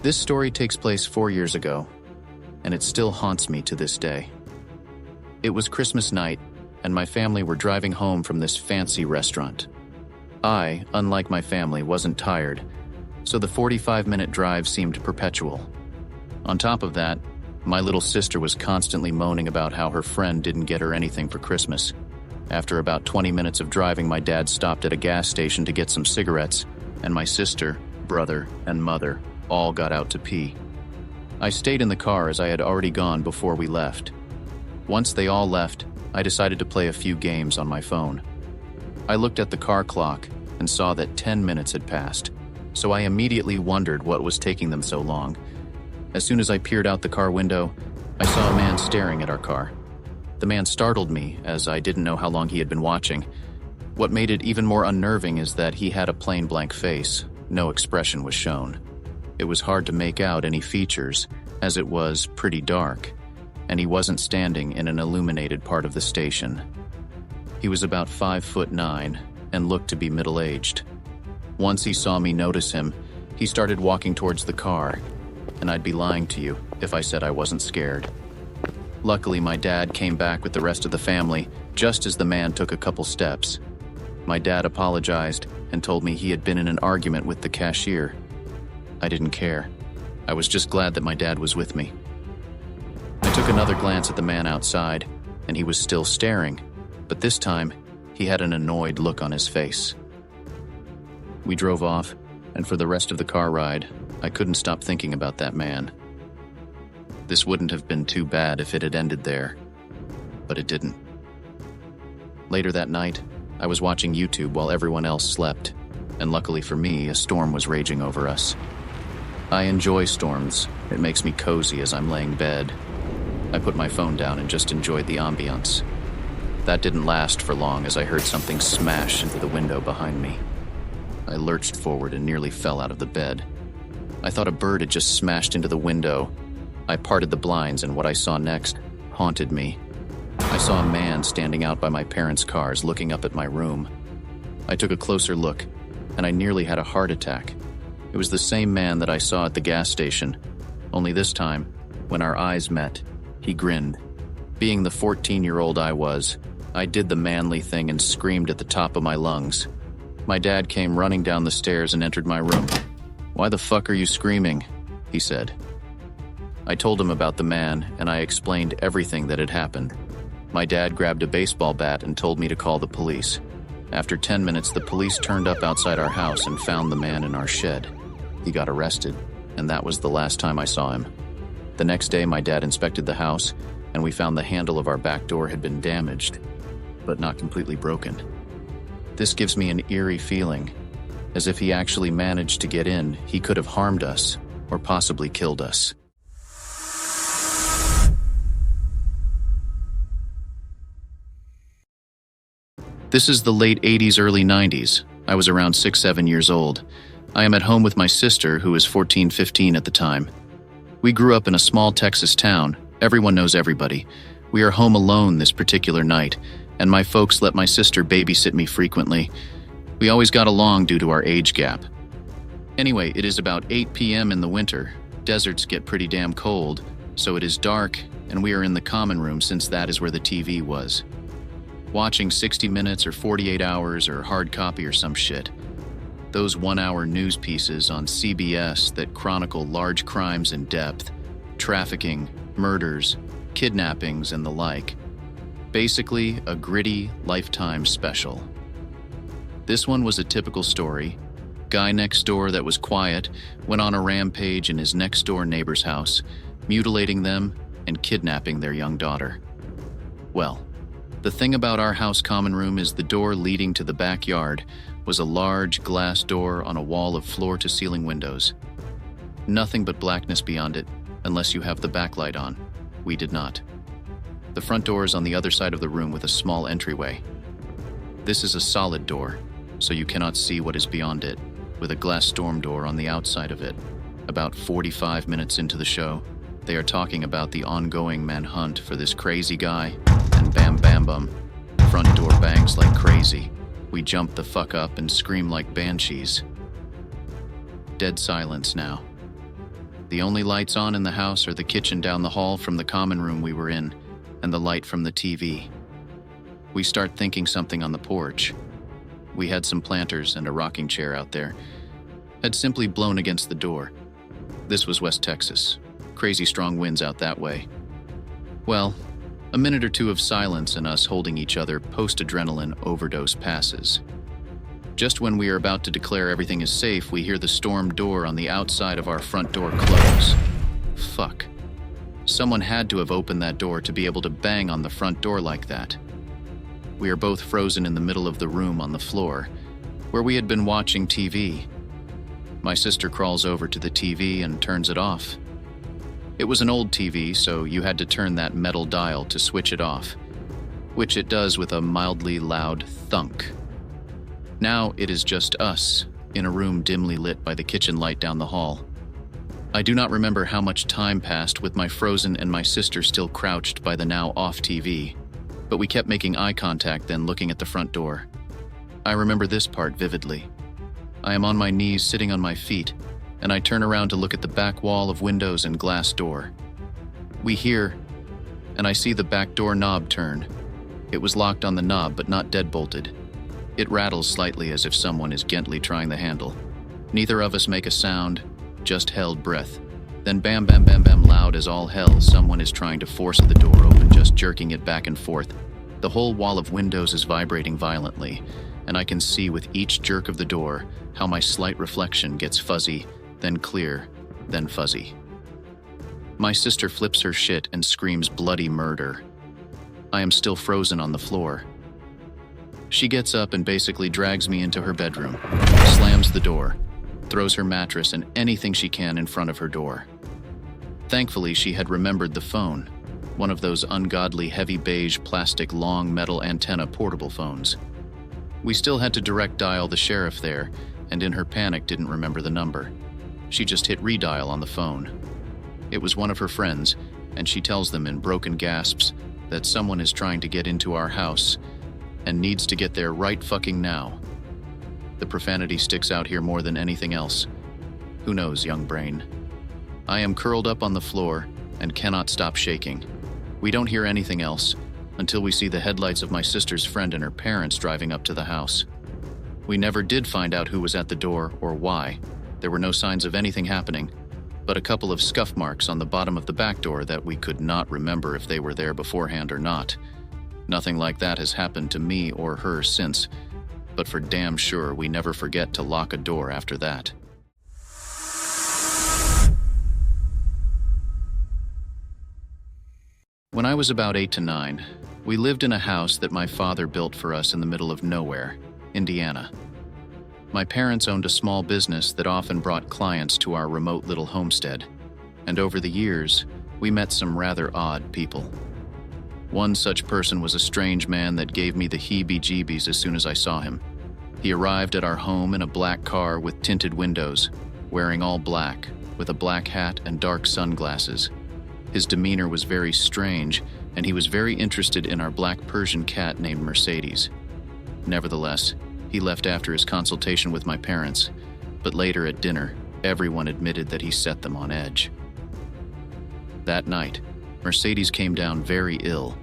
This story takes place 4 years ago, and it still haunts me to this day. It was Christmas night, and my family were driving home from this fancy restaurant. I, unlike my family, wasn't tired, so the 45-minute drive seemed perpetual. On top of that, my little sister was constantly moaning about how her friend didn't get her anything for Christmas. After about 20 minutes of driving, my dad stopped at a gas station to get some cigarettes, and my sister, brother, and mother all got out to pee. I stayed in the car as I had already gone before we left. Once they all left, I decided to play a few games on my phone. I looked at the car clock and saw that 10 minutes had passed, so I immediately wondered what was taking them so long. As soon as I peered out the car window, I saw a man staring at our car. The man startled me, as I didn't know how long he had been watching. What made it even more unnerving is that he had a plain blank face. No expression was shown. It was hard to make out any features, as it was pretty dark, and he wasn't standing in an illuminated part of the station. He was about 5'9" and looked to be middle-aged. Once he saw me notice him, he started walking towards the car, and I'd be lying to you if I said I wasn't scared. Luckily, my dad came back with the rest of the family just as the man took a couple steps. My dad apologized and told me he had been in an argument with the cashier. I didn't care. I was just glad that my dad was with me. I took another glance at the man outside, and he was still staring, but this time, he had an annoyed look on his face. We drove off, and for the rest of the car ride, I couldn't stop thinking about that man. This wouldn't have been too bad if it had ended there, but it didn't. Later that night, I was watching YouTube while everyone else slept, and luckily for me, a storm was raging over us. I enjoy storms. It makes me cozy as I'm laying bed. I put my phone down and just enjoyed the ambiance. That didn't last for long as I heard something smash into the window behind me. I lurched forward and nearly fell out of the bed. I thought a bird had just smashed into the window. I parted the blinds, and what I saw next haunted me. I saw a man standing out by my parents' cars looking up at my room. I took a closer look, and I nearly had a heart attack. It was the same man that I saw at the gas station, only this time, when our eyes met, he grinned. Being the 14-year-old I was, I did the manly thing and screamed at the top of my lungs. My dad came running down the stairs and entered my room. "Why the fuck are you screaming?" he said. I told him about the man, and I explained everything that had happened. My dad grabbed a baseball bat and told me to call the police. After 10 minutes, the police turned up outside our house and found the man in our shed. He got arrested, and that was the last time I saw him. The next day, my dad inspected the house, and we found the handle of our back door had been damaged, but not completely broken. This gives me an eerie feeling, as if he actually managed to get in, he could have harmed us, or possibly killed us. This is the late 80s, early 90s. I was around 6-7 years old. I am at home with my sister, who was 14-15 at the time. We grew up in a small Texas town. Everyone knows everybody. We are home alone this particular night, and my folks let my sister babysit me frequently. We always got along due to our age gap. Anyway, it is about 8 p.m. in the winter. Deserts get pretty damn cold, so it is dark, and we are in the common room since that is where the TV was. Watching 60 Minutes or 48 Hours or Hard Copy or some shit. Those one-hour news pieces on CBS that chronicle large crimes in depth, trafficking, murders, kidnappings, and the like. Basically, a gritty, Lifetime special. This one was a typical story. Guy next door that was quiet went on a rampage in his next-door neighbor's house, mutilating them and kidnapping their young daughter. Well, the thing about our house common room is the door leading to the backyard was a large glass door on a wall of floor-to-ceiling windows. Nothing but blackness beyond it, unless you have the backlight on. We did not. The front door is on the other side of the room with a small entryway. This is a solid door, so you cannot see what is beyond it, with a glass storm door on the outside of it. About 45 minutes into the show, they are talking about the ongoing manhunt for this crazy guy, and bam bam bum, front door bangs like crazy. We jump the fuck up and scream like banshees. Dead silence now. The only lights on in the house are the kitchen down the hall from the common room we were in, and the light from the TV. We start thinking something on the porch. We had some planters and a rocking chair out there. Had simply blown against the door. This was West Texas. Crazy strong winds out that way. Well, a minute or two of silence and us holding each other post-adrenaline overdose passes. Just when we are about to declare everything is safe, we hear the storm door on the outside of our front door close. Fuck. Someone had to have opened that door to be able to bang on the front door like that. We are both frozen in the middle of the room on the floor, where we had been watching TV. My sister crawls over to the TV and turns it off. It was an old TV, so you had to turn that metal dial to switch it off, which it does with a mildly loud thunk. Now it is just us, in a room dimly lit by the kitchen light down the hall. I do not remember how much time passed with my frozen and my sister still crouched by the now off TV, but we kept making eye contact then looking at the front door. I remember this part vividly. I am on my knees sitting on my feet, and I turn around to look at the back wall of windows and glass door. We hear, and I see the back door knob turn. It was locked on the knob but not deadbolted. It rattles slightly as if someone is gently trying the handle. Neither of us make a sound, just held breath. Then bam, bam, bam, bam, loud as all hell, someone is trying to force the door open, just jerking it back and forth. The whole wall of windows is vibrating violently, and I can see with each jerk of the door how my slight reflection gets fuzzy, then clear, then fuzzy. My sister flips her shit and screams bloody murder. I am still frozen on the floor. She gets up and basically drags me into her bedroom, slams the door, throws her mattress and anything she can in front of her door. Thankfully, she had remembered the phone, one of those ungodly heavy beige plastic long metal antenna portable phones. We still had to direct dial the sheriff there, and in her panic didn't remember the number. She just hit redial on the phone. It was one of her friends, and she tells them in broken gasps that someone is trying to get into our house and needs to get there right fucking now. The profanity sticks out here more than anything else. Who knows, young brain? I am curled up on the floor and cannot stop shaking. We don't hear anything else until we see the headlights of my sister's friend and her parents driving up to the house. We never did find out who was at the door or why. There were no signs of anything happening, but a couple of scuff marks on the bottom of the back door that we could not remember if they were there beforehand or not. Nothing like that has happened to me or her since, but for damn sure we never forget to lock a door after that. When I was about 8 to 9, we lived in a house that my father built for us in the middle of nowhere, Indiana. My parents owned a small business that often brought clients to our remote little homestead, and over the years, we met some rather odd people. One such person was a strange man that gave me the heebie-jeebies as soon as I saw him. He arrived at our home in a black car with tinted windows, wearing all black, with a black hat and dark sunglasses. His demeanor was very strange, and he was very interested in our black Persian cat named Mercedes. Nevertheless, he left after his consultation with my parents, but later at dinner, everyone admitted that he set them on edge. That night, Mercedes came down very ill.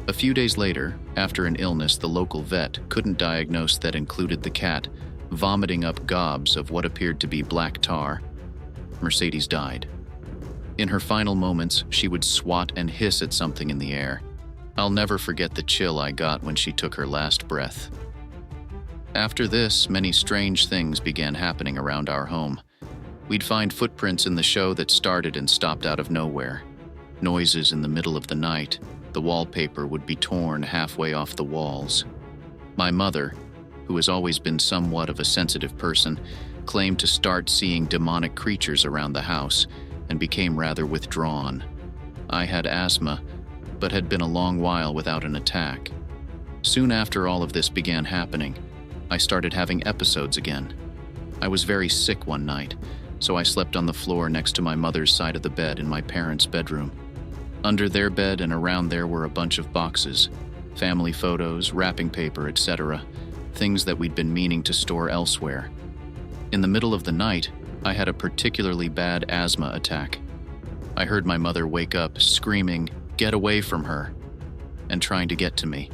A few days later, after an illness the local vet couldn't diagnose that included the cat vomiting up gobs of what appeared to be black tar, Mercedes died. In her final moments, she would swat and hiss at something in the air. I'll never forget the chill I got when she took her last breath. After this, many strange things began happening around our home. We'd find footprints in the show that started and stopped out of nowhere. Noises in the middle of the night. The wallpaper would be torn halfway off the walls. My mother, who has always been somewhat of a sensitive person, claimed to start seeing demonic creatures around the house and became rather withdrawn. I had asthma, but had been a long while without an attack. Soon after all of this began happening, I started having episodes again. I was very sick one night, so I slept on the floor next to my mother's side of the bed in my parents' bedroom. Under their bed and around there were a bunch of boxes, family photos, wrapping paper, etc., things that we'd been meaning to store elsewhere. In the middle of the night, I had a particularly bad asthma attack. I heard my mother wake up, screaming, "Get away from her," and trying to get to me.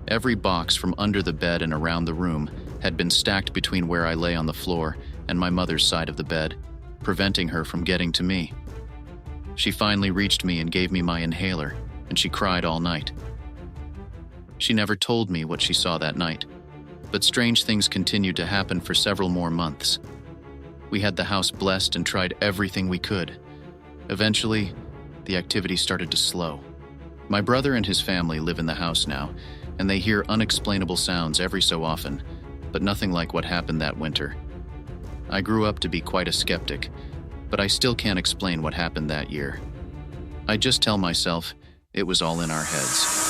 Every box from under the bed and around the room had been stacked between where I lay on the floor and my mother's side of the bed, preventing her from getting to me. She finally reached me and gave me my inhaler, and she cried all night. She never told me what she saw that night, but strange things continued to happen for several more months. We had the house blessed and tried everything we could. Eventually, the activity started to slow. My brother and his family live in the house now, and they hear unexplainable sounds every so often, but nothing like what happened that winter. I grew up to be quite a skeptic, but I still can't explain what happened that year. I just tell myself it was all in our heads.